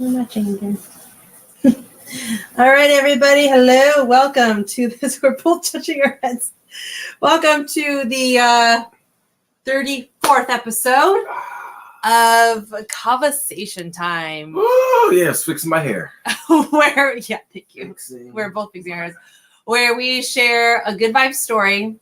I'm not changing. All right, everybody. Hello. Welcome to this. We're both touching our heads. Welcome to the 34th episode of kava-sation time. Oh, yes. Fixing my hair. Thank you. We're both fixing our hairs. Where we share a good vibe story,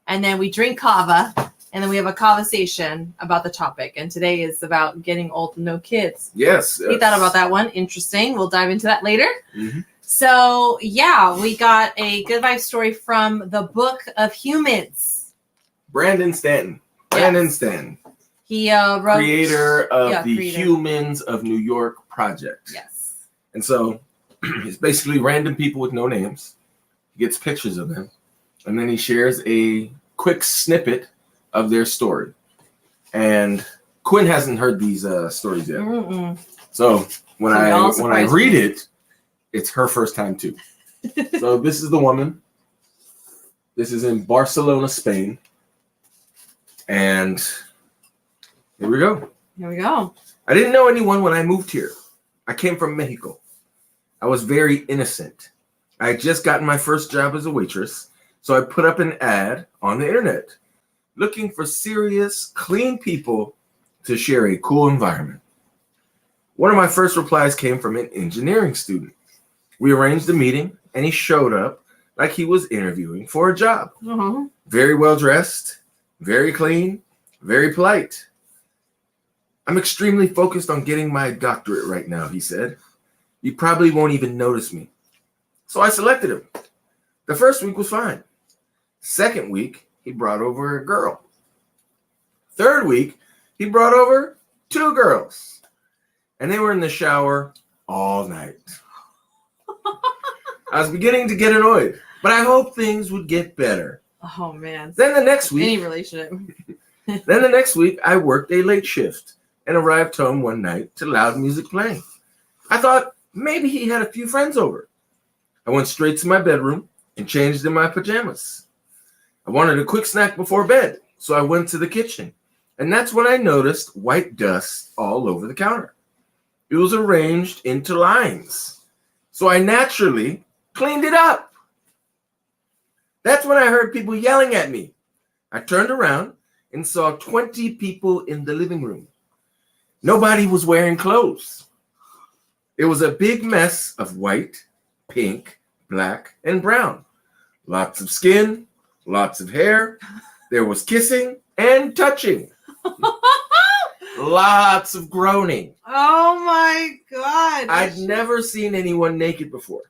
and then we drink kava, and then we have a kava-sation about the topic. And today is about getting old and no kids. Yes. We thought about that one. Interesting. We'll dive into that later. Mm-hmm. So, yeah, we got a good vibe story from the Book of Humans. Brandon Stanton. Stanton. He wrote... Creator of the Humans of New York project. Yes. And so, it's basically random people with no names. He gets pictures of them. And then he shares a quick snippet of their story. And Quinn hasn't heard these stories yet. Mm-mm. So when I read it, it's her first time too. So this is the woman. This is in Barcelona, Spain. And here we go. Here we go. I didn't know anyone when I moved here. I came from Mexico. I was very innocent. I had just gotten my first job as a waitress, so I put up an ad on the internet looking for serious, clean people to share a cool environment. One of my first replies came from an engineering student. We arranged a meeting, and he showed up like he was interviewing for a job. Uh-huh. Very well dressed, very clean, very polite. I'm extremely focused on getting my doctorate right now, he said. You probably won't even notice me. So I selected him. The first week was fine. Second week, he brought over a girl. Third week, he brought over 2 girls. And they were in the shower all night. I was beginning to get annoyed, but I hoped things would get better. Oh, man. Then the next week... Any relationship. Then the next week, I worked a late shift and arrived home one night to loud music playing. I thought maybe he had a few friends over. I went straight to my bedroom and changed in my pajamas. I wanted a quick snack before bed, so I went to the kitchen. And that's when I noticed white dust all over the counter. It was arranged into lines. So I naturally cleaned it up. That's when I heard people yelling at me. I turned around and saw 20 people in the living room. Nobody was wearing clothes. It was a big mess of white, pink, black, and brown. Lots of skin, lots of hair. There was kissing and touching. Lots of groaning. Oh my God. I'd never seen anyone naked before.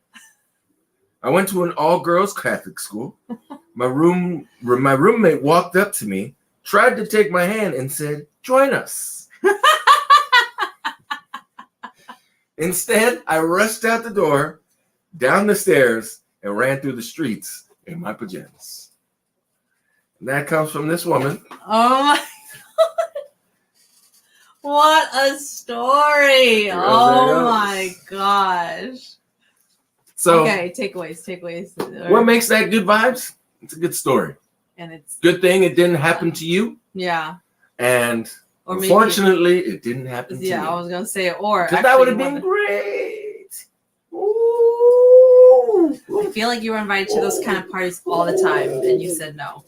I went to an all-girls Catholic school. My roommate walked up to me, tried to take my hand, and said, "Join us." Instead, I rushed out the door, down the stairs, and ran through the streets in my pajamas. And that comes from this woman. Oh my God. What a story. Oh my gosh. So, okay, takeaways. What makes that good vibes? It's a good story. And it's good thing it didn't happen to you. Yeah. And unfortunately, it didn't happen to you. Yeah, I was going to say, or because that would have been great. Ooh. I feel like you were invited to those kind of parties all the time, and you said no.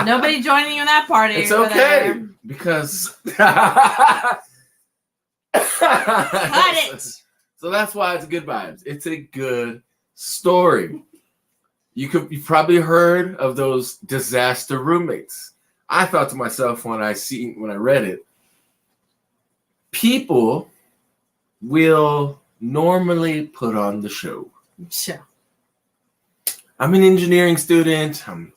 Nobody joining you in that party. It's okay because cut it. So that's why it's good vibes. It's a good story. You've probably heard of those disaster roommates. I thought to myself when I read it, people will normally put on the show. Sure. I'm an engineering student. I'm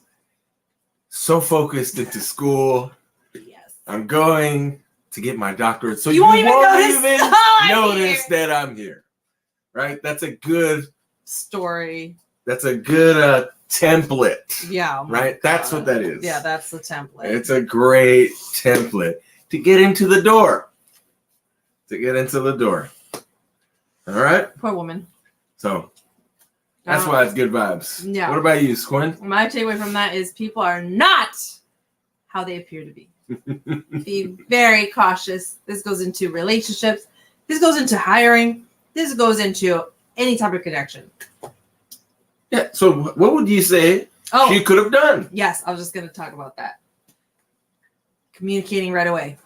so focused into school. Yes. I'm going to get my doctorate. So you won't even notice that I'm here. Right? That's a good story. That's a good template. Yeah. Right? That's what that is. Yeah, that's the template. It's a great template to get into the door. All right? Poor woman. So that's why it's good vibes. Yeah. What about you, Quinn? My takeaway from that is people are not how they appear to be. Be very cautious. This goes into relationships. This goes into hiring. This goes into any type of connection. Yeah. So what would you say she could have done? Yes, I was just going to talk about that. Communicating right away.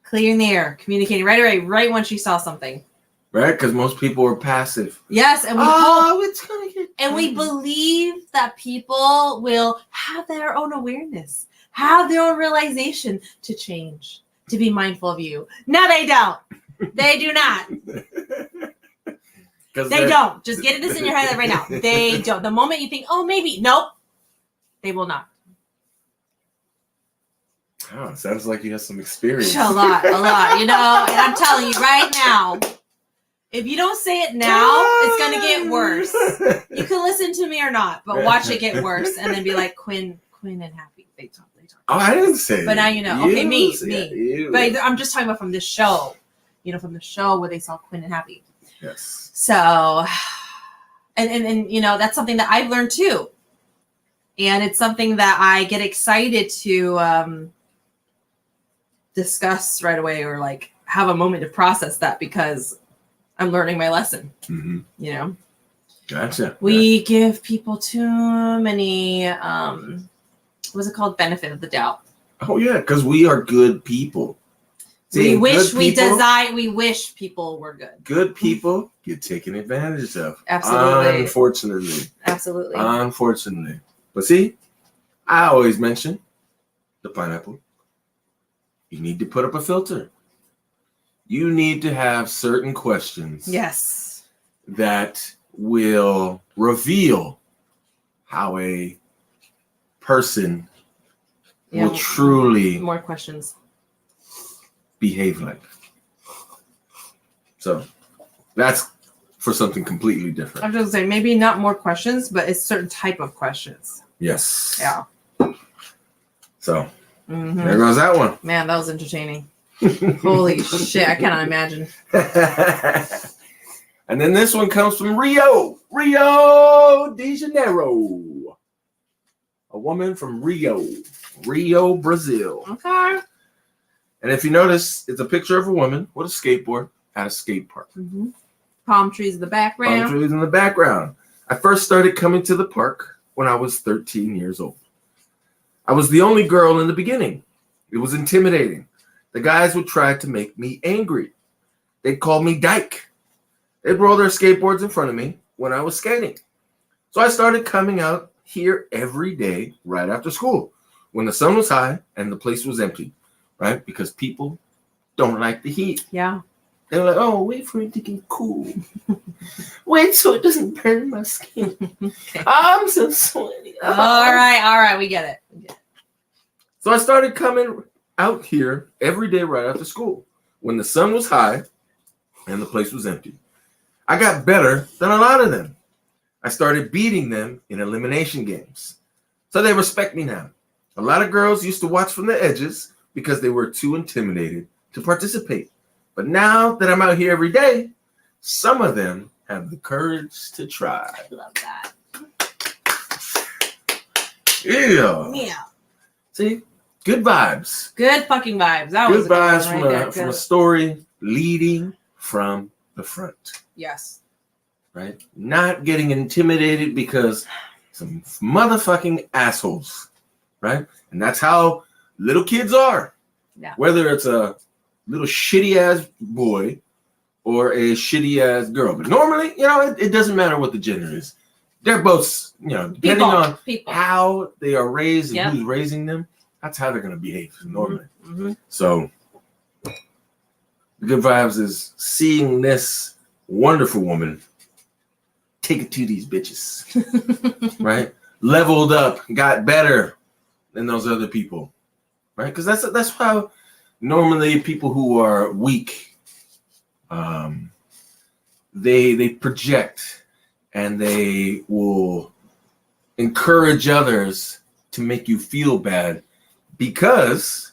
Clearing the air. Communicating right away, right when she saw something. Right? Because most people are passive. Yes, and we it's gonna get and we believe that people will have their own awareness, have their own realization to change, to be mindful of you. No, they don't. They do not. They don't. Just get this in your head right now. They don't. The moment you think, oh, maybe, nope, they will not. Oh, sounds like you have some experience. A lot. And I'm telling you right now, if you don't say it now, it's going to get worse. You can listen to me or not, but watch it get worse and then be like, Quinn and Happy, they talk. Oh, I didn't say but that. Now you know. Okay, me. You. But I'm just talking about from this show, from the show where they saw Quinn and Happy. Yes. So, and that's something that I've learned too. And it's something that I get excited to discuss right away or like have a moment to process that because I'm learning my lesson. Mm-hmm. Gotcha. We give people too many, what's it called? Benefit of the doubt. Oh yeah, because we are good people. See, we wish people were good. Good people get taken advantage of. Absolutely. Unfortunately. But see, I always mention the pineapple. You need to put up a filter. You need to have certain questions. Yes. That will reveal how a person will truly more questions behave like. So that's for something completely different. I'm just saying maybe not more questions, but it's certain type of questions. Yes. Yeah. So there goes that one. Man, that was entertaining. Holy shit, I cannot imagine. And then this one comes from Rio de Janeiro. A woman from Rio, Brazil. Okay. And if you notice, it's a picture of a woman with a skateboard at a skate park. Mm-hmm. Palm trees in the background. Palm trees in the background. I first started coming to the park when I was 13 years old. I was the only girl in the beginning. It was intimidating. The guys would try to make me angry. They'd call me dyke. They'd roll their skateboards in front of me when I was skating. So I started coming out here every day right after school when the sun was high and the place was empty, right? Because people don't like the heat. Yeah. They're like, oh, wait for it to get cool. Wait so it doesn't burn my skin. Okay. I'm so sweaty. Oh. All right. We get it. So I started coming out here every day right after school when the sun was high and the place was empty. I got better than a lot of them. I started beating them in elimination games. So they respect me now. A lot of girls used to watch from the edges because they were too intimidated to participate. But now that I'm out here every day, some of them have the courage to try. I love that. Yeah. See? Good vibes. Good fucking vibes. That good was vibes from a story leading from the front. Yes. Right? Not getting intimidated because some motherfucking assholes. Right? And that's how little kids are. Yeah. Whether it's a little shitty ass boy or a shitty ass girl. But normally, it doesn't matter what the gender is. They're both, depending on how they are raised and who's raising them, that's how they're going to behave normally. Mm-hmm. So, the good vibes is seeing this wonderful woman take it to these bitches, right? Leveled up, got better than those other people, right? Because that's how normally people who are weak, they project and they will encourage others to make you feel bad because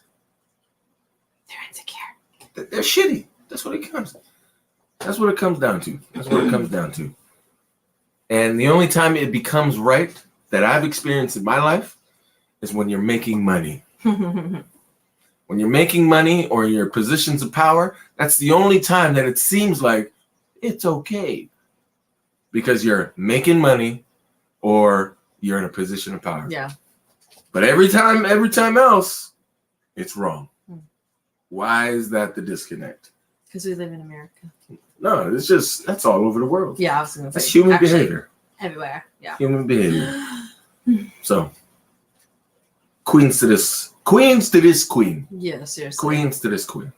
they're insecure. They're shitty. That's what it comes down to. And the only time it becomes right that I've experienced in my life is when you're making money. When you're making money or you're in positions of power, that's the only time that it seems like it's okay. Because you're making money or you're in a position of power. Yeah. But every time else, it's wrong. Hmm. Why is that the disconnect? Because we live in America. No, it's just, that's all over the world. Yeah, I was going to say. That's human behavior. Everywhere. Yeah. Human behavior. So, queens to this queen. Yeah, seriously. Queens to this queen.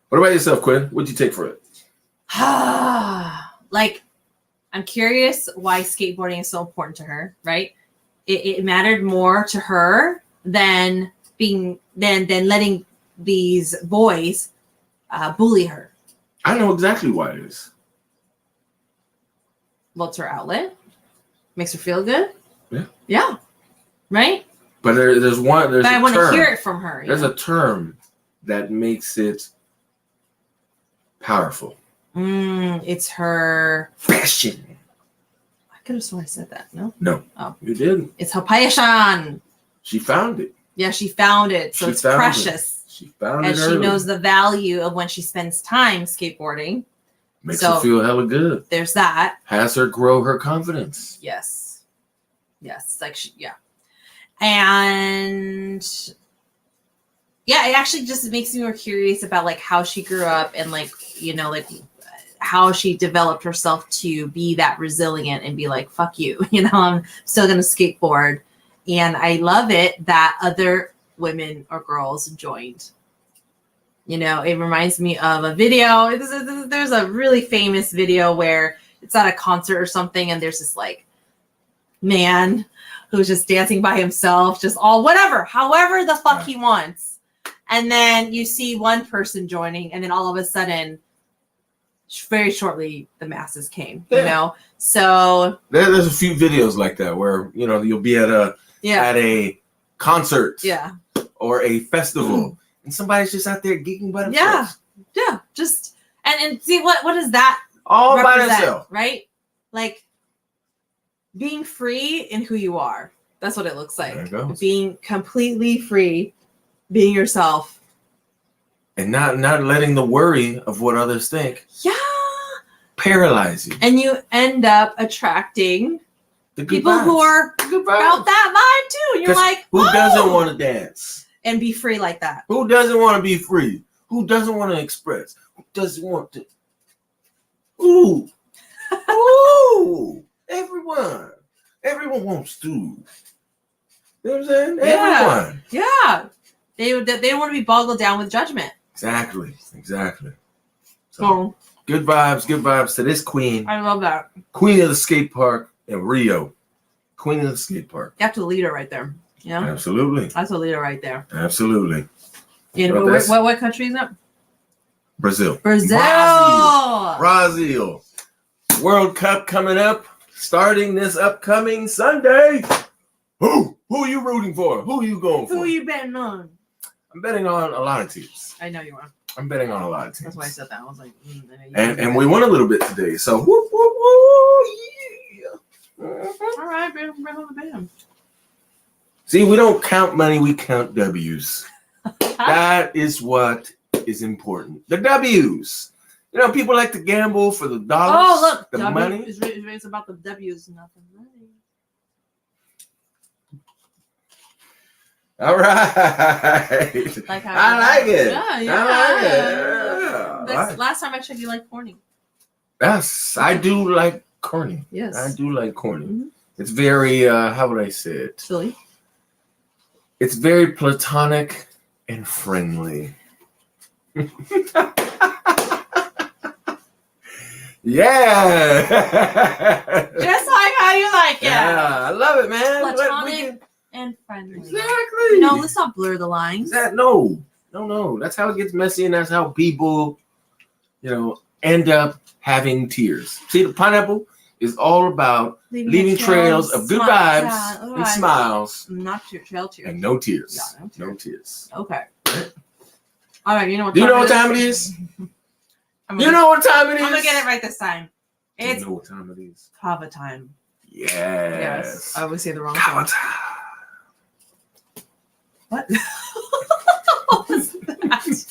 What about yourself, Quinn? What'd you take for it? Like, I'm curious why skateboarding is so important to her, right? It mattered more to her than letting these boys bully her. I know exactly why it is. Well, it's her outlet. Makes her feel good. Yeah. Yeah. Right? But there's but I want to hear it from her. There's a term that makes it powerful. It's her fashion. I could have sworn I said that. No? No. Oh. You didn't. It's her passion. She found it. Yeah, she found it. So it's precious. She found it. And she knows the value of when she spends time skateboarding. Makes her feel hella good. There's that. Has her grow her confidence. Yes. Like yeah. And yeah, it actually just makes me more curious about like how she grew up and like, you know, like how she developed herself to be that resilient and be like, fuck you, you know, I'm still going to skateboard. And I love it that other women or girls joined. You know, it reminds me of a video. There's a really famous video where it's at a concert or something. And there's this like man who's just dancing by himself, just all however the fuck he wants. And then you see one person joining, and then all of a sudden, very shortly, the masses came, you know? So there's a few videos like that where, you know, you'll be at a concert or a festival and somebody's just out there geeking by themselves. Yeah. Just, and see what does that all represent, by themselves, right? Like, being free in who you are. That's what it looks like. Being completely free, being yourself. And not letting the worry of what others think paralyze you. And you end up attracting the people vibes. Who are about that vibe too. And you're like, who doesn't want to dance? And be free like that? Who doesn't want to be free? Who doesn't want to express? Who doesn't want to? Ooh. Ooh. Everyone wants to. You know what I'm saying? Everyone. Yeah. They don't want to be boggled down with judgment. Exactly. So good vibes to this queen. I love that. Queen of the skate park in Rio. Queen of the skate park. You have to lead her right there. Yeah. Absolutely. That's a leader right there. Absolutely. You know, what country is that? Brazil. Brazil. World Cup coming up, starting this upcoming Sunday. Who are you rooting for? Who are you going for? Who are you betting on? I'm betting on a lot of teams. I know you are. I'm betting on a lot of teams. That's why I said that. I was like, and we won a little bit today. So whoop, whoop, whoop, yeah. All right, bring on the band. See, we don't count money, we count W's. That is what is important. The W's. You know, people like to gamble for the dollars. Oh, look, the money. It's about the W's, not the money. All right. Like how I like it. Yeah. I like it. Last time I checked, you like corny. Yes, I do like corny. Yes. I do like corny. Mm-hmm. It's very, how would I say it? Silly. It's very platonic and friendly. Yeah. Just like how you like it. Yeah, I love it, man. Platonic and friendly. Exactly. No, let's not blur the lines. No. That's how it gets messy, and that's how people, end up having tears. See, the pineapple is all about leaving trails of good vibes and smiles. Not trail tears. And no tears. Yeah, no tears. Okay. All right, you know what time it is? You know what time it is? I'm going to get it right this time. It's you know what time it is? kava time. Yes. I always say the wrong kava thing. time. What? What was that?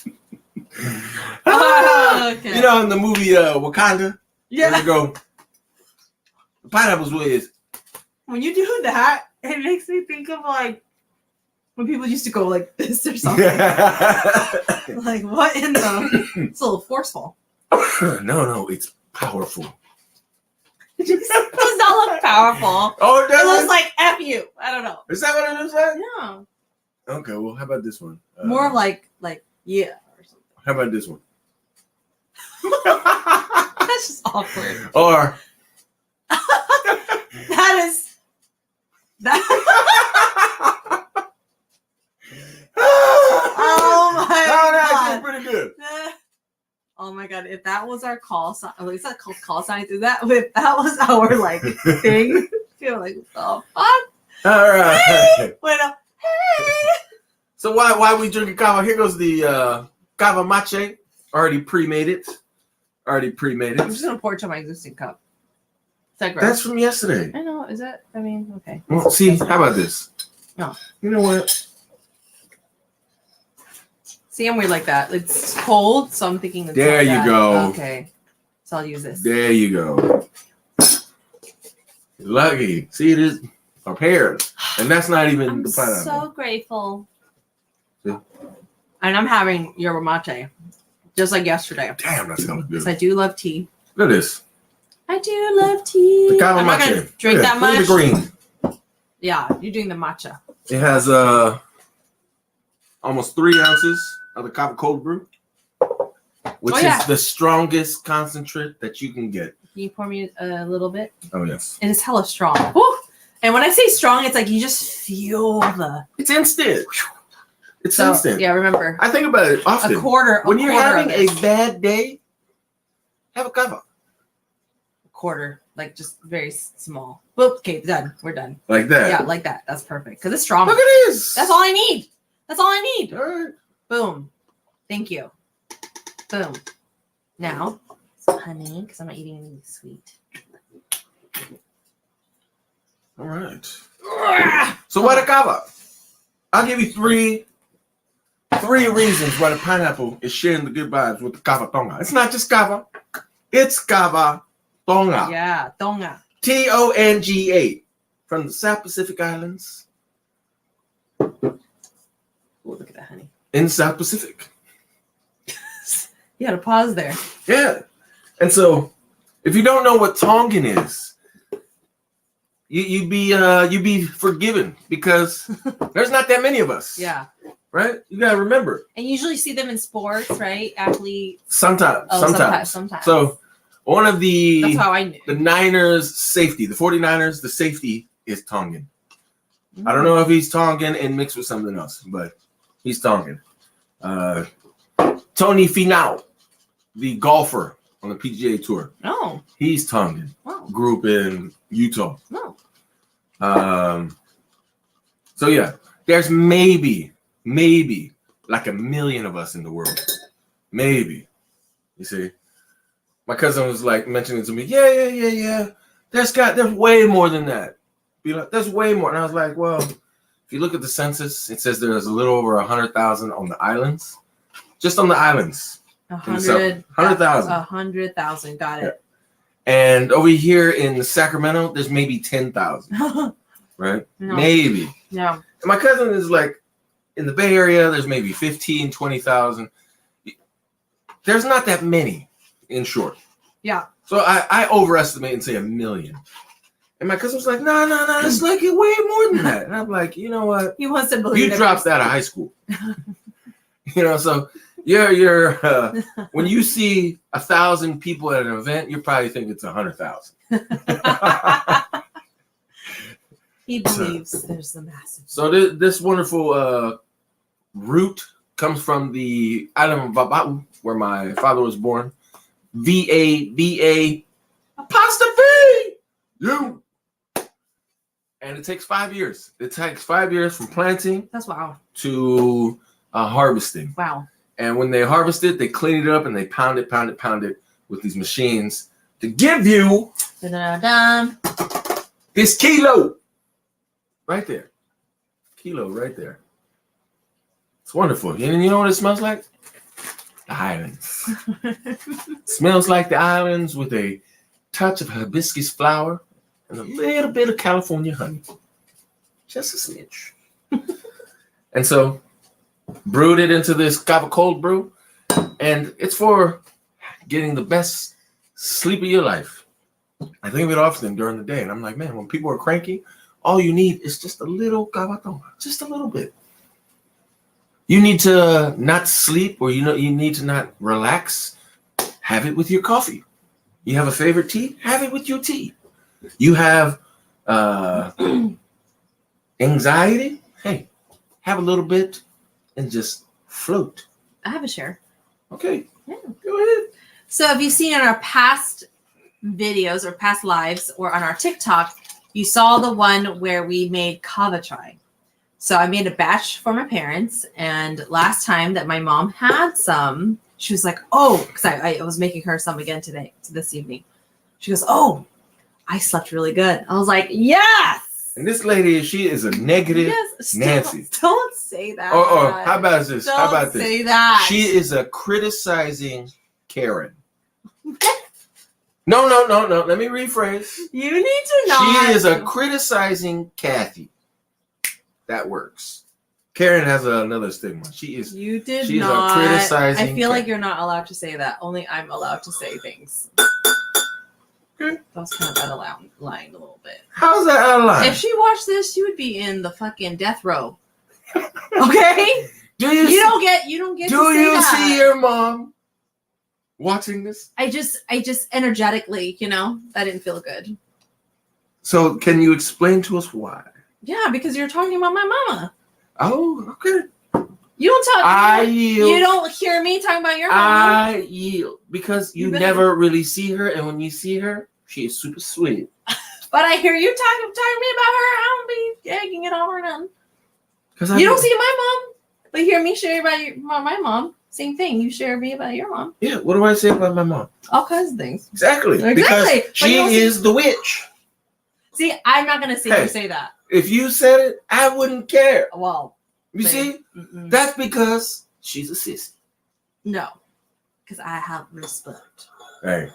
Oh, okay. You know, in the movie Wakanda, Yeah. where they go, the pineapple's with. When you do that, it makes me think of like when people used to go like this or something. Like what in the? It's a little forceful. No, it's powerful. It just does not look powerful. Oh, It looks like F you. I don't know. Is that what it looks like? Yeah. Okay, well, how about this one? More like yeah or something. How about this one? That's just awkward. Or That is that. Oh my Oh, that's god. pretty good. Oh my god, if that was our call sign, it's not called call sign, if that was our like thing, feel like oh fuck. All right. Hey! Bueno, hey! So why we drinking kava? Here goes the kava mache. Already pre-made it. I'm just gonna pour it to my existing cup. Is that gross? That's from yesterday. I know, is it? I mean, okay. Well, see, how about this? No. You know what? See, I'm weird like that. It's cold, so I'm thinking it's There not you bad. go. Okay. So I'll use this. There you go. Lucky. See, it is prepared. And that's not even I'm the pineapple. so grateful. See? And I'm having yerba mate, just like yesterday. Damn, that sounds good. Because I do love tea. Look at this. I do love tea. The kava I'm not mache. gonna drink Look that at the much. green. Yeah, you're doing the matcha. It has almost 3 ounces of the kava cold brew, which is the strongest concentrate that you can get. Can you pour me a little bit? Oh yes. And it's hella strong. Woo! And when I say strong, it's like you just feel the. It's instant. It's So, instant. yeah, remember. I think about it often. A quarter. When you're having a a bad day, have a kava. quarter, like just very small. Well, okay, done. We're done. Like that. Yeah, like that. That's perfect because it's strong. Look at this. That's all I need. That's all I need. All right. Boom. Thank you. Boom. Now, some honey, because I'm not eating anything sweet. All right. So why the kava? I'll give you three reasons why the pineapple is sharing the good vibes with the kava tonga. It's not just kava. It's kava tonga. Yeah, tonga. Tonga from the South Pacific Islands Oh, look at that honey. in the South Pacific. You had to pause there. Yeah. And so if you don't know what Tongan is, you'd be forgiven because there's not that many of us. Yeah. Right? You gotta remember. And you usually see them in sports, right? Athletes. Sometimes. Oh, sometimes. So one of That's how I knew. the Niners safety, the 49ers, the safety is Tongan. I don't know if he's Tongan and mixed with something else, but he's Tongan. Tony Finau, the golfer on the PGA Tour. Oh. He's Tongan. Oh. Grew up in Utah. No. So yeah, there's maybe like 1 million of us in the world. Maybe. You see? My cousin was like mentioning to me, yeah. There's way more than that. Be like, there's way more. And I was like, well, if you look at the census, it says there's a little over 100,000 on the islands. Just on the islands. 100,000. 100,000. Got it. And over here in Sacramento, there's maybe 10,000. Right? No. Maybe. Yeah. And my cousin is like, in the Bay Area, there's maybe 15, 20,000. There's not that many, in short. Yeah. So I overestimate and say 1 million. And my cousin was like, no, it's like way more than that. And I'm like, you know what? He wants to believe You dropped out of high school. So you're when you see 1,000 people at an event, you probably think it's 100,000. He believes there's the massive. So this wonderful root comes from the island of Vava'u, where my father was born. VAVA apostrophe you. And it takes 5 years. It takes 5 years from planting That's wow. to harvesting. Wow. And when they harvest it, they clean it up and they pound it with these machines to give you Da-da-da-dum. this kilo right there. Kilo right there. It's wonderful. And you know what it smells like? The islands. Smells like the islands with a touch of hibiscus flower and a little bit of California honey. Just a smidge. And so, brewed it into this kava cold brew. And it's for getting the best sleep of your life. I think of it often during the day. And I'm like, man, when people are cranky, all you need is just a little kava, just a little bit. You need to not sleep, or you need to not relax. Have it with your coffee. You have a favorite tea? Have it with your tea. You have anxiety? Hey, have a little bit and just float. I have a share. Okay. Yeah. Go ahead. So have you seen in our past videos or past lives or on our TikTok, you saw the one where we made kava chai. So I made a batch for my parents, and last time that my mom had some, she was like, oh, because I was making her some again this evening. She goes, oh, I slept really good. I was like, yes. And this lady, she is a negative Nancy. Don't say that. Oh, how about this? How about this? Don't say that. She is a criticizing Karen. No. Let me rephrase. You need to not. She is a criticizing Kathy. That works. Karen has another stigma. She's a criticizing. I feel like you're not allowed to say that. Only I'm allowed to say things. Okay. That was kind of out of line a little bit. How's that out of line? If she watched this, she would be in the fucking death row. Okay? You don't get to say that. See your mom watching this? I just energetically, that didn't feel good. So can you explain to us why? Yeah, because you're talking about my mama. Oh, okay. You don't talk. I yield. You don't hear me talking about your mama. I yield because you never really see her, and when you see her, she is super sweet. But I hear you talking to me about her. I don't be egging it all around. You don't see my mom, but you hear me share about my mom. Same thing. You share me about your mom. Yeah. What do I say about my mom? All kinds of things. Exactly. Because she is the witch. See, I'm not gonna see you say that. If you said it, I wouldn't care. Well, you see, that's because she's a sissy. No, because I have respect. Hey,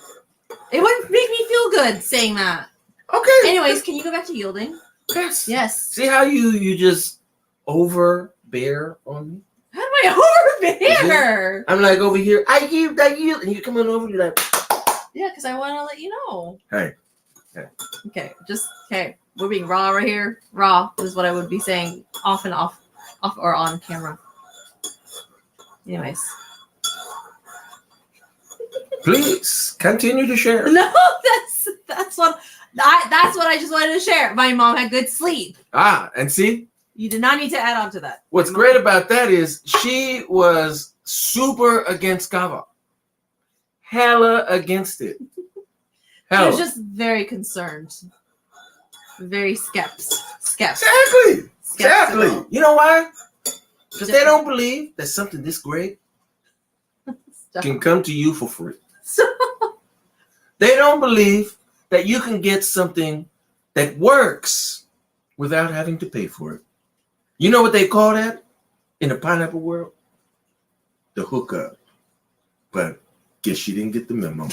it wouldn't make me feel good saying that. Okay. Anyways, can you go back to yielding? Yes. Yes. See how you just overbear on me? How do I overbear? I'm like over here. I yield, and you come on over. You're like, yeah, because I want to let you know. Hey. Okay. Okay. We're being raw right here. Raw is what I would be saying off or on camera. Anyways. Please continue to share. No, that's what I just wanted to share. My mom had good sleep. And see? You did not need to add on to that. What's great about that is she was super against kava. Hella against it. She was just very concerned. Very skeptical. Exactly. You know why? Because they don't believe that something this great can come to you for free. They don't believe that you can get something that works without having to pay for it. You know what they call that in the pineapple world? The hookup. But guess she didn't get the memo.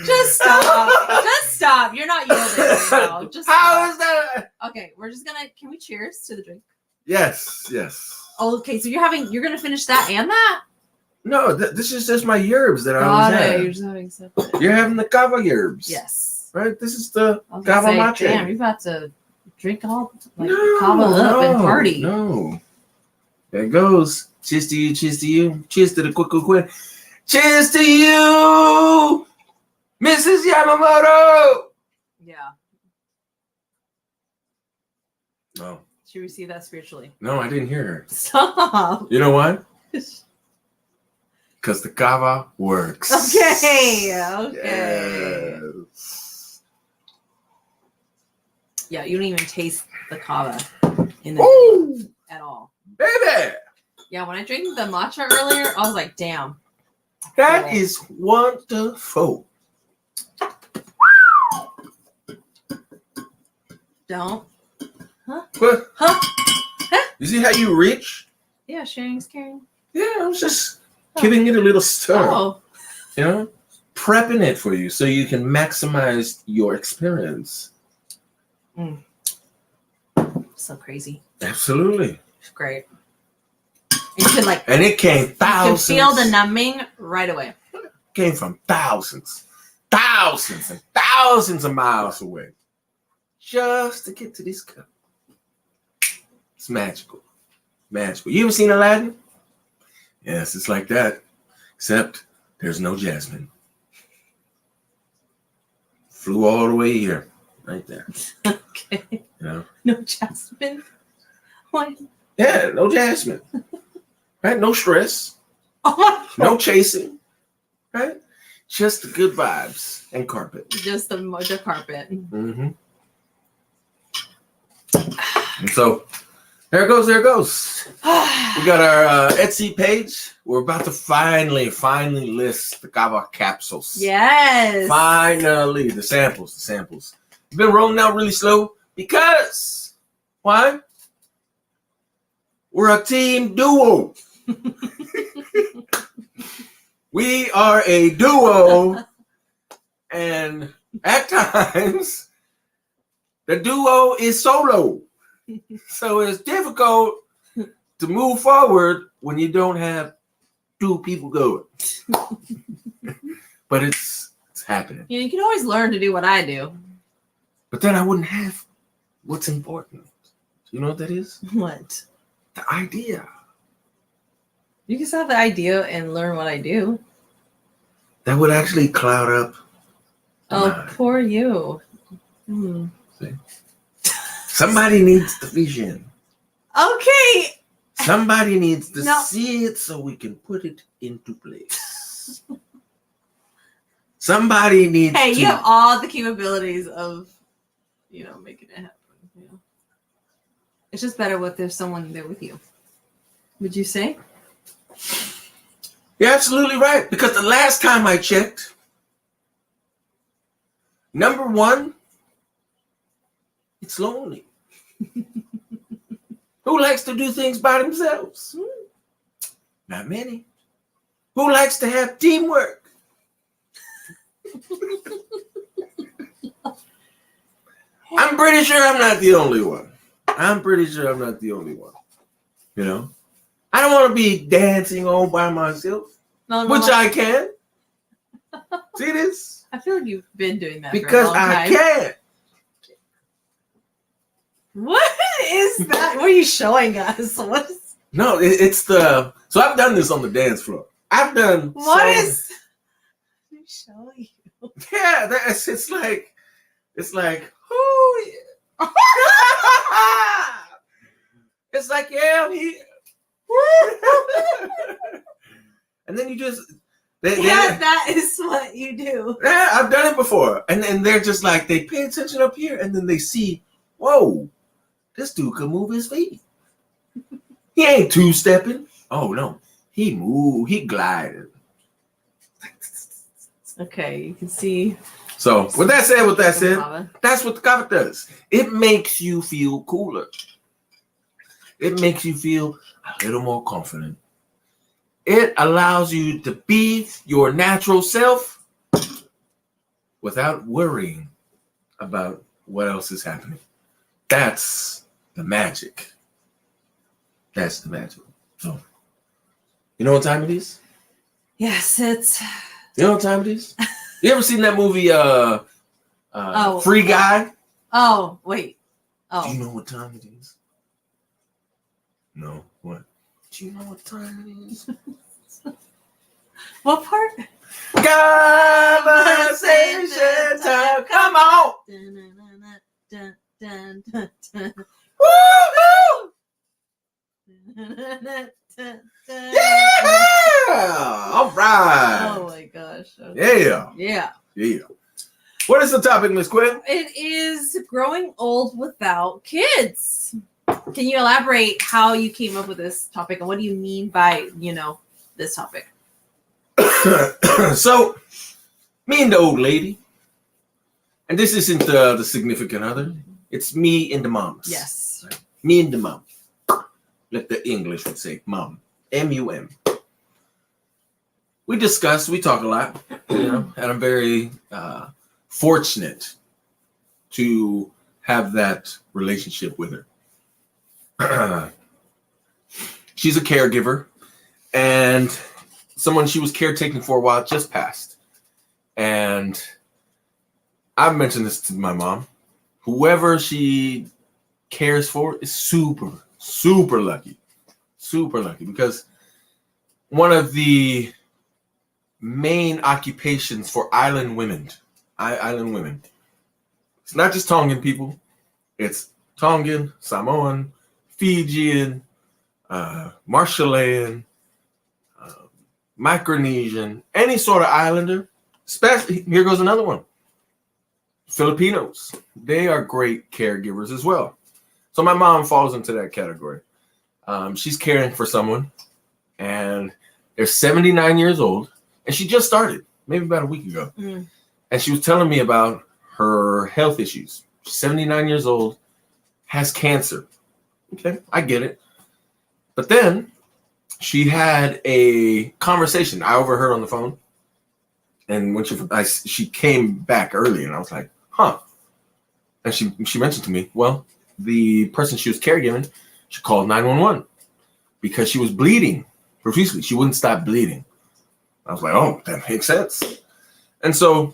Just stop. Just stop. You're not yielding right now. How is that? Okay, we're just gonna. Can we cheers to the drink? Yes. Oh, okay, so you're gonna finish that and that? No, this is just my yerbs that I was having. You're just having separate. You're having the kava yerbs. Yes. Right? This is the kava matcha. Damn, you're about to drink all kava up and party. No. There it goes. Cheers to you, cheers to you. Cheers to the quick. Cheers to you, Mrs. Yamamoto. Yeah. No. She received that spiritually. No, I didn't hear her. Stop. You know why? Because the kava works. Okay. Yes. Yeah, you don't even taste the kava in the at all. Baby. Yeah, when I drank the matcha earlier, I was like, damn. That is wonderful. Don't. Huh? What? Huh? You see how you reach? Yeah, sharing is caring. Yeah, I was just giving it a little stir. Oh. You know, prepping it for you so you can maximize your experience. So crazy. Absolutely. It's great. You can and it came thousands. You can feel the numbing right away. Came from thousands and thousands of miles away just to get to this cup. It's magical. Magical. You ever seen Aladdin? Yes, it's like that. Except there's no jasmine. Flew all the way here. Right there. Okay. You know? No jasmine? What? Yeah, no jasmine. Right? No stress. Oh my God. No chasing. Right? Just the good vibes and carpet. Just the carpet. Mm-hmm. And so there it goes. We got our Etsy page. We're about to finally list the kava capsules. Yes. Finally, the samples. We've been rolling out really slow because why? We're a team duo. We are a duo, and at times the duo is solo. So it's difficult to move forward when you don't have two people going. But it's happening. You can always learn to do what I do. But then I wouldn't have what's important. You know what that is? What? The idea. You can still have the idea and learn what I do. That would actually cloud up. Oh, poor you. See? Somebody needs the vision. Okay. Somebody needs to see it so we can put it into place. Somebody needs Hey, you have all the capabilities of, making it happen. It's just better if there's someone there with you. Would you say? You're absolutely right. Because the last time I checked, number one, it's lonely. Who likes to do things by themselves? Not many. Who likes to have teamwork? I'm pretty sure I'm not the only one. You know? I don't want to be dancing all by myself, which I can. See this? I feel like you've been doing that because for a long time. I can. What is that? What are you showing us? No, it's the. So I've done this on the dance floor. I've done. What is? I'm showing you. Yeah, it's like. Oh yeah. It's like I'm here. And then you just. That is what you do. Yeah, I've done it before, and they're just like they pay attention up here, and then they see, whoa, this dude can move his feet. He ain't two-stepping. Oh no, he moved. He glided. Okay, you can see. So with that said, that's what the kava does. It makes you feel cooler. It makes you feel a little more confident. It allows you to be your natural self without worrying about what else is happening. That's the magic. That's the magic. So, you know what time it is? Yes, it's. You know what time it is? You ever seen that movie, Free Guy? Oh, wait. Oh. Do you know what time it is? No. What? Do you know what time it is? What part? Kava-sation time. Come on. Woo-hoo! Yeah! All right. Oh my gosh. Okay. Yeah. What is the topic, Miss Quinn? It is growing old without kids. Can you elaborate how you came up with this topic and what do you mean by, this topic? So, me and the old lady, and this isn't the significant other. It's me and the moms. Yes. Me and the mom. Let the English would say mum. M-U-M. We discuss, we talk a lot, and I'm very fortunate to have that relationship with her. She's a caregiver, and someone she was caretaking for a while just passed. And I've mentioned this to my mom. Whoever she cares for is super, super lucky. Super lucky, because one of the main occupations for island women, it's not just Tongan people, it's Tongan, Samoan, Fijian, Marshallian, Micronesian, any sort of islander. Especially, here goes another one. Filipinos, they are great caregivers as well. So my mom falls into that category. She's caring for someone, and they're 79 years old, and she just started, maybe about a week ago. And she was telling me about her health issues. She's 79 years old, has cancer. Okay, I get it. But then she had a conversation I overheard on the phone. And when she came back early, and I was like, huh. And she mentioned to me, well, the person she was caregiving, she called 911 because she was bleeding profusely. She wouldn't stop bleeding. I was like, oh, that makes sense. And so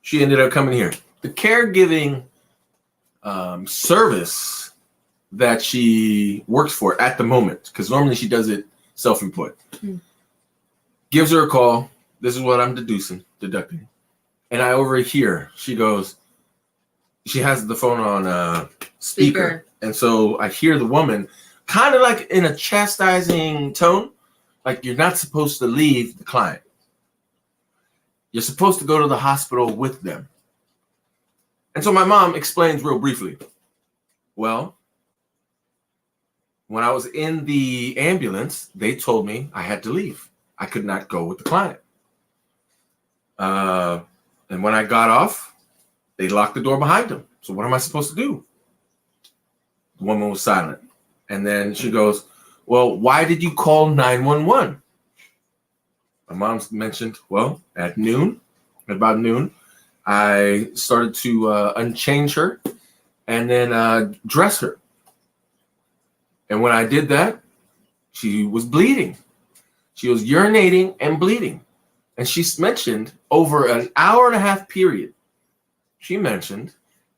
she ended up coming here. The caregiving service that she works for at the moment, because normally she does it self-employed, gives her a call. This is what I'm deducting. And I overhear, she goes, she has the phone on speaker. And so I hear the woman kind of like in a chastising tone, like you're not supposed to leave the client. You're supposed to go to the hospital with them. And so my mom explains real briefly, well, when I was in the ambulance, they told me I had to leave. I could not go with the client. And when I got off, they locked the door behind them. So what am I supposed to do? The woman was silent. And then she goes, well, why did you call 911? My mom mentioned, well, at about noon, I started to unchange her and then dress her. And when I did that, she was bleeding. She was urinating and bleeding. And she mentioned over an hour and a half period, she mentioned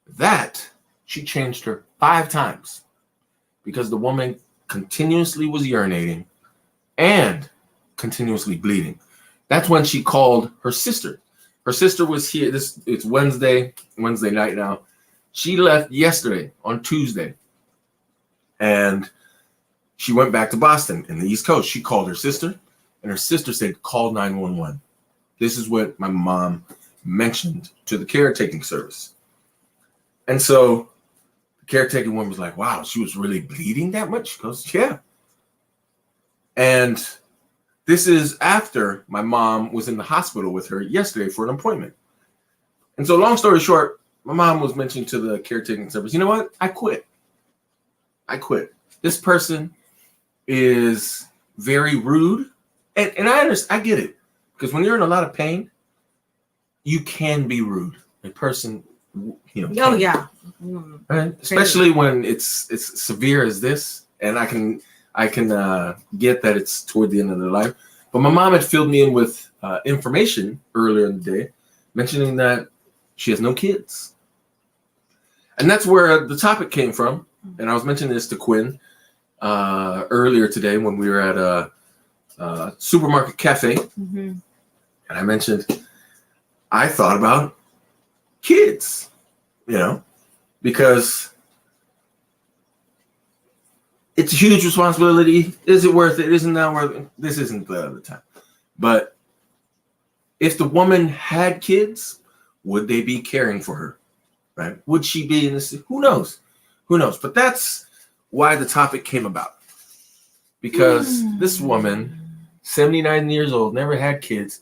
that she changed her 5 times because the woman continuously was urinating and continuously bleeding. That's when she called her sister. Her sister was here. It's Wednesday night now. She left yesterday on Tuesday, and she went back to Boston in the East Coast. She called her sister, and her sister said, call 911. This is what my mom mentioned to the caretaking service. And so the caretaking woman was like, wow, she was really bleeding that much? She goes, yeah. And this is after my mom was in the hospital with her yesterday for an appointment. And so long story short, my mom was mentioning to the caretaking service, you know what? I quit. This person is very rude. And I understand, I get it. Because when you're in a lot of pain, you can be rude. A person, Oh yeah. Right? Especially when it's severe as this, and I can get that it's toward the end of their life. But my mom had filled me in with information earlier in the day, mentioning that she has no kids, and that's where the topic came from. And I was mentioning this to Quinn earlier today when we were at a supermarket cafe, and I mentioned I thought about kids, because it's a huge responsibility. Is it worth it? Isn't that worth it? This isn't the time. But if the woman had kids, would they be caring for her? Right? Would she be in this? Who knows? But that's why the topic came about. Because this woman, 79 years old, never had kids,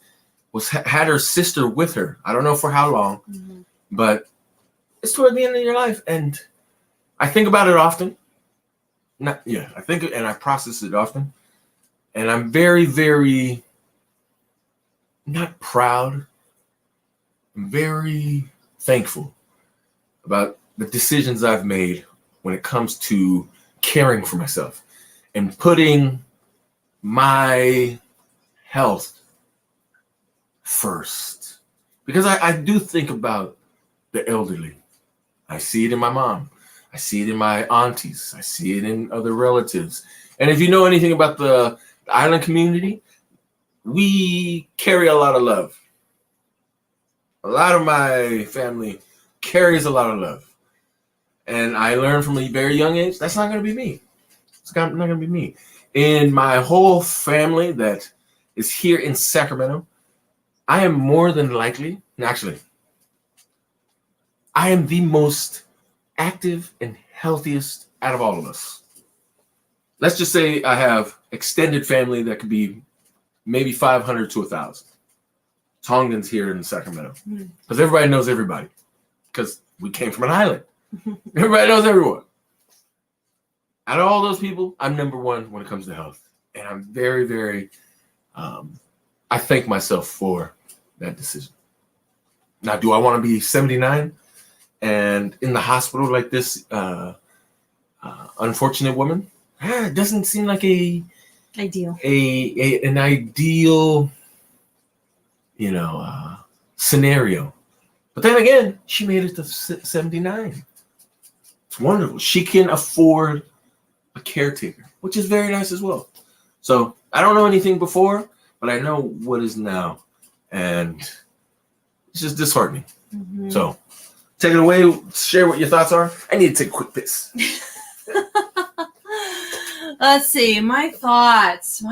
had her sister with her. I don't know for how long, but it's toward the end of your life. And I think about it often. I think, and I process it often, and I'm very, very not proud. I'm very thankful about the decisions I've made when it comes to caring for myself and putting my health first. Because I do think about the elderly. I see it in my mom. I see it in my aunties. I see it in other relatives. And if you know anything about the island community, we carry a lot of love. A lot of my family carries a lot of love. And I learned from a very young age, that's not going to be me. It's not going to be me. In my whole family that is here in Sacramento, I am more than likely, actually, I am the most active and healthiest out of all of us. Let's just say I have extended family that could be maybe 500 to 1,000. Tongans here in Sacramento. Because everybody knows everybody. Because we came from an island. Everybody knows everyone. Out of all those people, I'm number one when it comes to health. And I'm very, very, I thank myself for that decision. Now, do I want to be 79 and in the hospital like this unfortunate woman? It doesn't seem like an ideal, scenario. But then again, she made it to 79. It's wonderful. She can afford a caretaker, which is very nice as well. So I don't know anything before, but I know what is now. And it's just disheartening. Mm-hmm. So take it away. Share what your thoughts are. I need to take a quick piss. Let's see. My thoughts.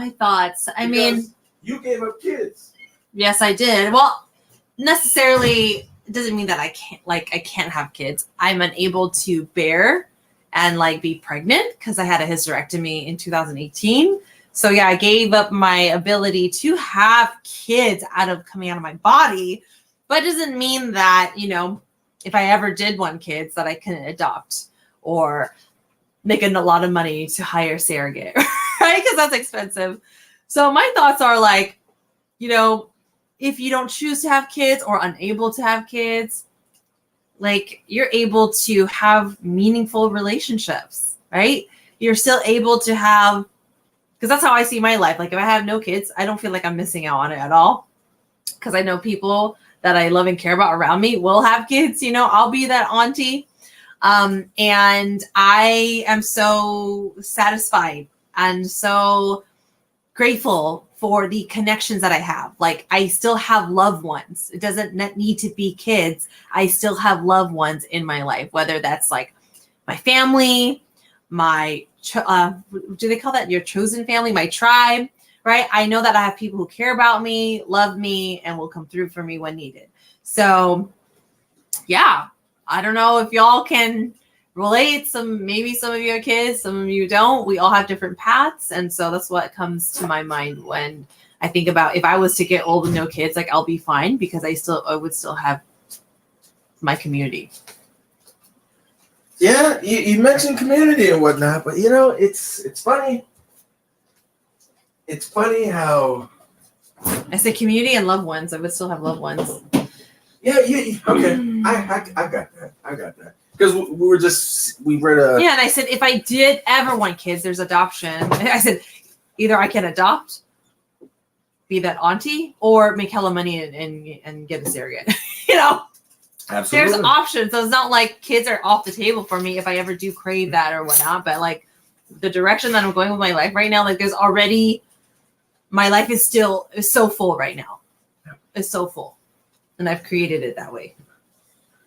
I mean, you gave up kids. Yes, I did. Well, necessarily it doesn't mean that I can't have kids. I'm unable to bear and be pregnant because I had a hysterectomy in 2018. So yeah, I gave up my ability to have kids coming out of my body, but it doesn't mean that, if I ever did want kids that I couldn't adopt or make a lot of money to hire a surrogate, right? Because that's expensive. So my thoughts are if you don't choose to have kids or unable to have kids, you're able to have meaningful relationships, right? You're still able to have, because that's how I see my life. If I have no kids, I don't feel like I'm missing out on it at all. Because I know people that I love and care about around me will have kids. I'll be that auntie. And I am so satisfied and so grateful for the connections that I have. I still have loved ones. It doesn't need to be kids. I still have loved ones in my life, whether that's my family, my, do they call that your chosen family, my tribe, right? I know that I have people who care about me, love me, and will come through for me when needed. So yeah, I don't know if y'all can relate. Maybe some of you are kids, some of you don't. We all have different paths. And so that's what comes to my mind when I think about if I was to get old and no kids, I'll be fine because I would still have my community. Yeah, you mentioned community and whatnot, but it's funny. It's funny how I say community and loved ones. I would still have loved ones. Yeah. Okay. I got that. Because we read a... Yeah, and I said, if I did ever want kids, there's adoption. I said, either I can adopt, be that auntie, or make hella money and get a surrogate. Absolutely. There's options. So it's not like kids are off the table for me if I ever do crave that or whatnot. But the direction that I'm going with my life right now, there's already... My life is so full right now. Yeah. It's so full. And I've created it that way.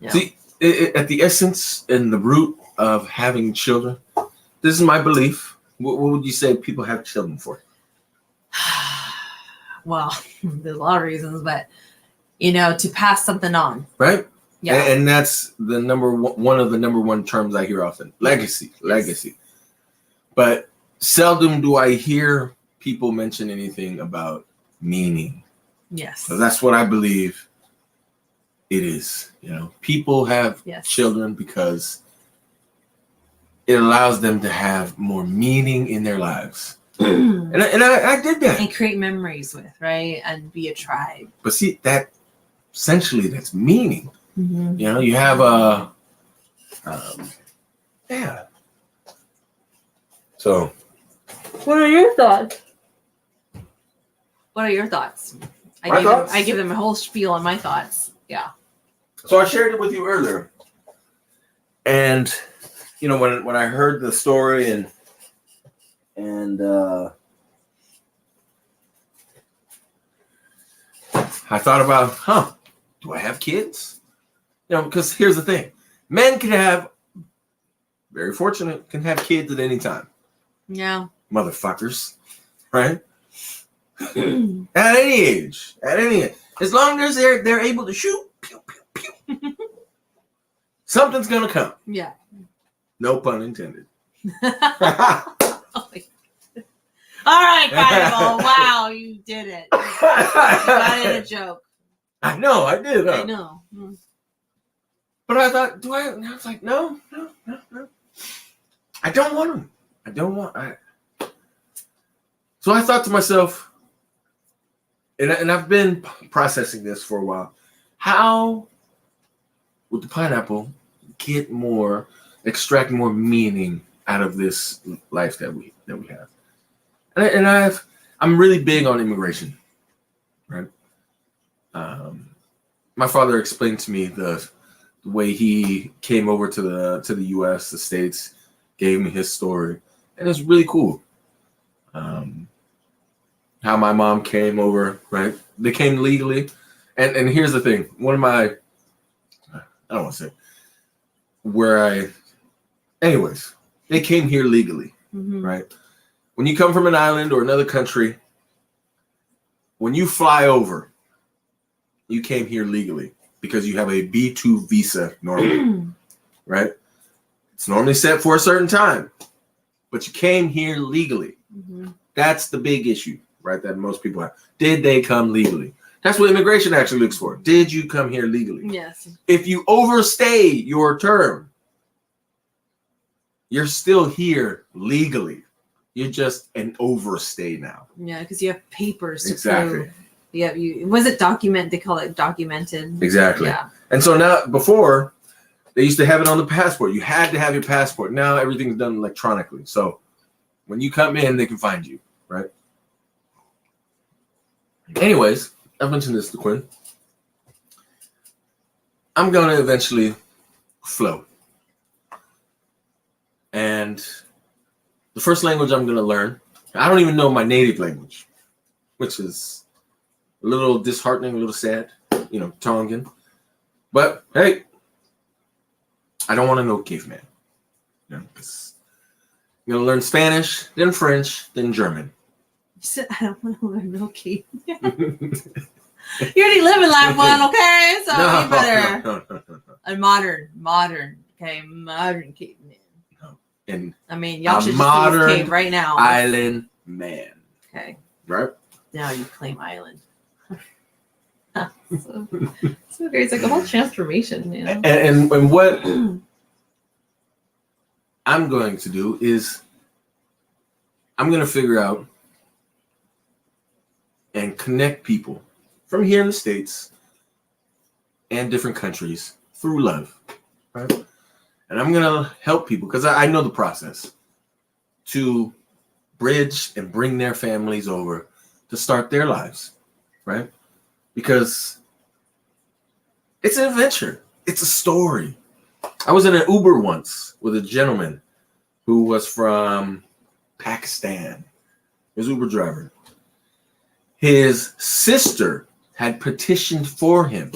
Yeah. See, at the essence and the root of having children, this is my belief. What would you say people have children for? Well, there's a lot of reasons, but to pass something on. Right? Yeah. And that's the one of the number one terms I hear often. Legacy. Yes. Legacy. But seldom do I hear people mention anything about meaning. Yes. So that's what I believe it is. People have children because it allows them to have more meaning in their lives. And I did that. And create memories with, right? And be a tribe. But see, that essentially that's meaning. Mm-hmm. You know, you have a, yeah. So, what are your thoughts? What are your thoughts? I give them a whole spiel on my thoughts. Yeah. So I shared it with you earlier. And, you know, when I heard the story and I thought about, do I have kids? You know, because here's the thing. Men can have, very fortunate, can have kids at any time. Yeah. Motherfuckers. Right? At any age. As long as they're able to shoot, pew, pew, pew. Something's going to come. Yeah. No pun intended. All right, Cannibal. Wow, you did it. You got in a joke. I know, I did. I know. But I thought, and I was like, no. I don't want them. So I thought to myself, and I've been processing this for a while, how would the pineapple extract more meaning out of this life that we have? And I'm really big on immigration, right? My father explained to me the way he came over to the U.S., the States, gave me his story, and it's really cool. How my mom came over, right? They came legally, and here's the thing: one of my, I don't want to say anyways, they came here legally, right? When you come from an island or another country, when you fly over, you came here legally because you have a B2 visa normally, right? It's normally set for a certain time, but you came here legally. That's the big issue, right? That most people have. Did they come legally? That's what immigration actually looks for. Did you come here legally? Yes. If you overstay your term, you're still here legally. You're just an overstay now. Yeah, because you have papers to exactly. prove. Yeah, was it document? They call it documented. Exactly. Yeah. And so now, before, they used to have it on the passport. You had to have your passport. Now everything's done electronically. So when you come in, they can find you, right? Anyways, I've mentioned this to Quinn. I'm going to eventually flow. And the first language I'm going to learn, I don't even know my native language, which is a little disheartening, a little sad, Tongan. But hey, I don't want to know caveman. I'm going to learn Spanish, then French, then German. You said, I don't want to learn no caveman. You already live in life one, okay? So you better. No. A modern caveman. And I mean, y'all should just modern leave cave right now. Island man. Okay. Right? Now you claim island. so great. It's like a whole transformation, you know? And what I'm going to do is I'm going to figure out and connect people from here in the States and different countries through love, right? And I'm going to help people because I know the process to bridge and bring their families over to start their lives, right? Because it's an adventure. It's a story. I was in an Uber once with a gentleman who was from Pakistan. He was an Uber driver. His sister had petitioned for him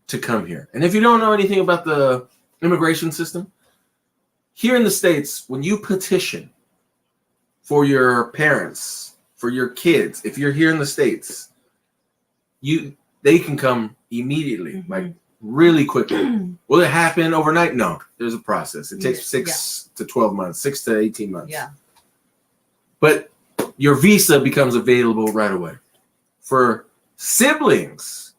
to come here. And if you don't know anything about the immigration system, here in the States, when you petition for your parents, for your kids, if you're here in the States, they can come immediately, like really quickly. Will it happen overnight? No, there's a process. It takes 6 to 12 months, 6 to 18 months. Yeah. But your visa becomes available right away. For siblings,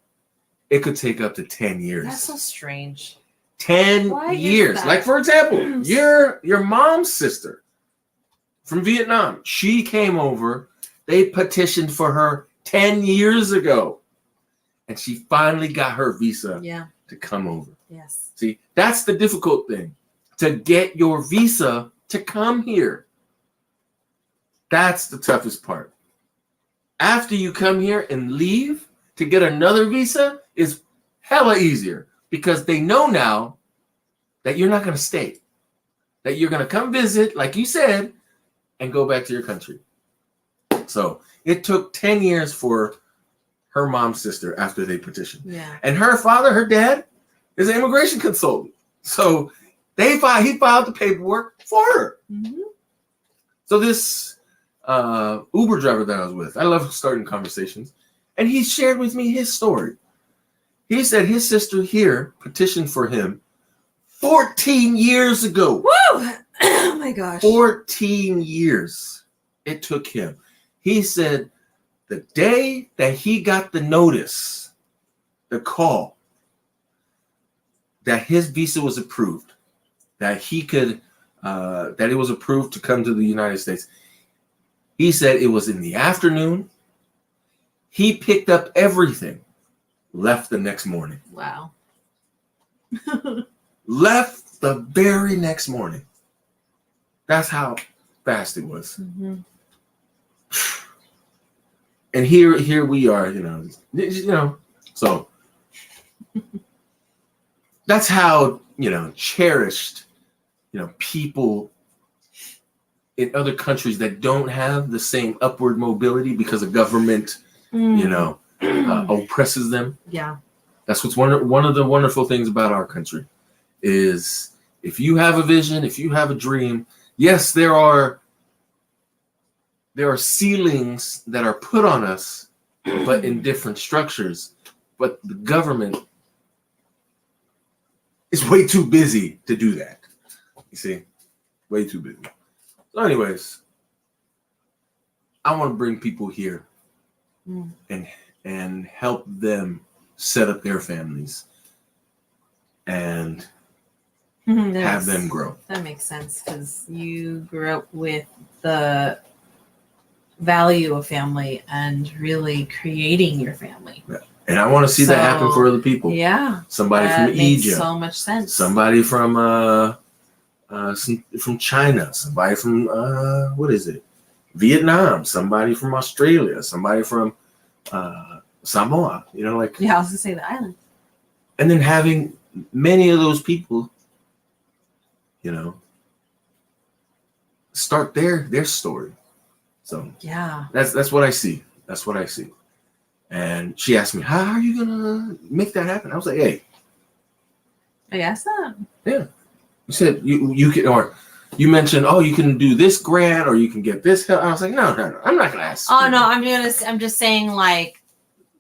it could take up to 10 years. That's so strange. 10 Why is years. that? Like, for example, your mom's sister from Vietnam, she came over. They petitioned for her 10 years ago. And she finally got her visa to come over. Yes. See, that's the difficult thing. To get your visa to come here. That's the toughest part. After you come here and leave, to get another visa is hella easier because they know now that you're not going to stay. That you're going to come visit, like you said, and go back to your country. So it took 10 years for her mom's sister after they petitioned. Yeah. And her father, her dad, is an immigration consultant. So he filed the paperwork for her. Mm-hmm. So this Uber driver that I was with, I love starting conversations, and he shared with me his story. He said his sister here petitioned for him 14 years ago. Woo! Oh my gosh. 14 years it took him. He said the day that he got the notice, the call, that his visa was approved, that he could, that it was approved to come to the United States. He said it was in the afternoon. He picked up everything, left the next morning. Wow. Left the very next morning. That's how fast it was. Mm-hmm. And here we are, you know. So that's how, cherished, people in other countries that don't have the same upward mobility because of government, oppresses them. Yeah. That's what's one of the wonderful things about our country is if you have a vision, if you have a dream, yes, there are ceilings that are put on us, but in different structures. But the government is way too busy to do that. You see? Way too busy. So anyways, I want to bring people here and help them set up their families and have them grow. That makes sense because you grew up with the value of family and really creating your family. Yeah. And I want to see that happen for other people. Yeah. Somebody from Egypt. Egypt. So much sense. Somebody from China. Somebody from Vietnam. Somebody from Australia. Somebody from Samoa. Yeah, I was gonna say the island. And then having many of those people, start their story. So yeah, that's what I see. That's what I see. And she asked me, "How are you gonna make that happen?" I was like, "Hey, I asked that. Yeah, you said you can, or you mentioned, oh, you can do this grant, or you can get this help." I was like, no, I'm not gonna ask. Oh no, I'm just saying like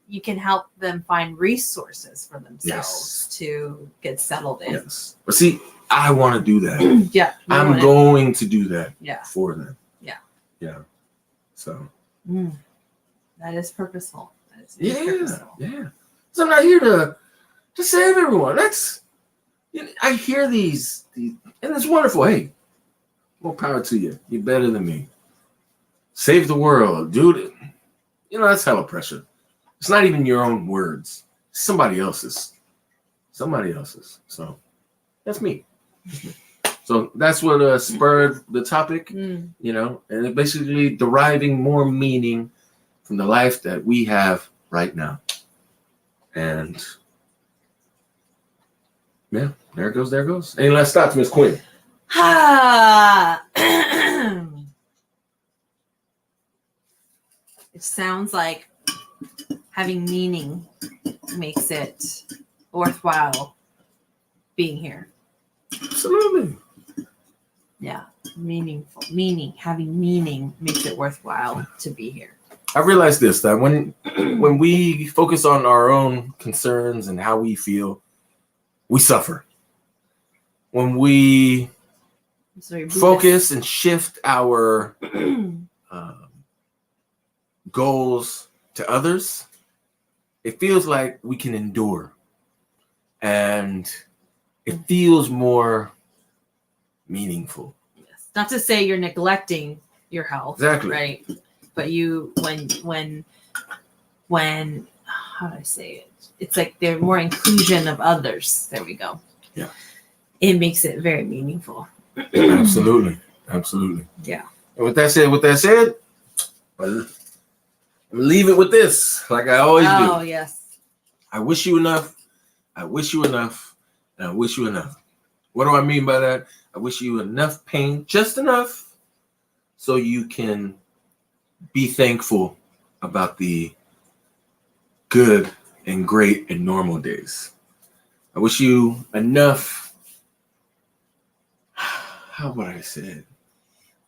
you can help them find resources for themselves to get settled in. Yes, but see, I want to do that. Yeah, I'm going to do that. Yeah, for them. Yeah. So. That is purposeful. That is purposeful. Yeah. So I'm not here to save everyone. That's, I hear these, and it's wonderful. Hey, more power to you. You're better than me. Save the world, dude. That's hella pressure. It's not even your own words. It's somebody else's. So that's me. So that's what spurred the topic, and it basically deriving more meaning from the life that we have right now. And yeah, there it goes. Any last thoughts, Miss Quinn? It sounds like having meaning makes it worthwhile being here. Absolutely. Yeah, having meaning makes it worthwhile to be here. I realized this, that when we focus on our own concerns and how we feel, we suffer. When we focus and shift our goals to others, it feels like we can endure. And it feels more meaningful. Yes. Not to say you're neglecting your health, Exactly. right? But you, when, how do I say it? It's like there's more inclusion of others. There we go. Yeah. It makes it very meaningful. Absolutely. Yeah. And with that said, well, leave it with this, like I always do. Oh, yes. I wish you enough. I wish you enough. And I wish you enough. What do I mean by that? I wish you enough pain, just enough, so you can be thankful about the good and great and normal days. I wish you enough, how would I say it?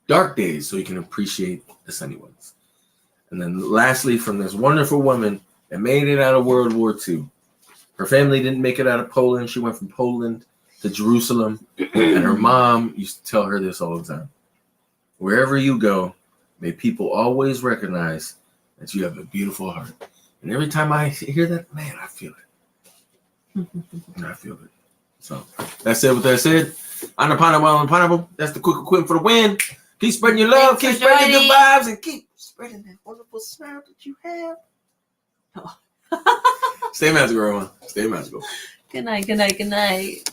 Dark days, so you can appreciate the sunny ones. And then lastly, from this wonderful woman that made it out of World War II. Her family didn't make it out of Poland. She went from Poland to Jerusalem. And her mom used to tell her this all the time. Wherever you go, may people always recognize that you have a beautiful heart. And every time I hear that, man, I feel it. I feel it. So that's it. With that said, on the pineapple, that's the quick equipment for the win. Keep spreading your love, keep spreading your good vibes, and keep spreading that wonderful smile that you have. Oh. Stay magical, everyone. Stay magical. Good night.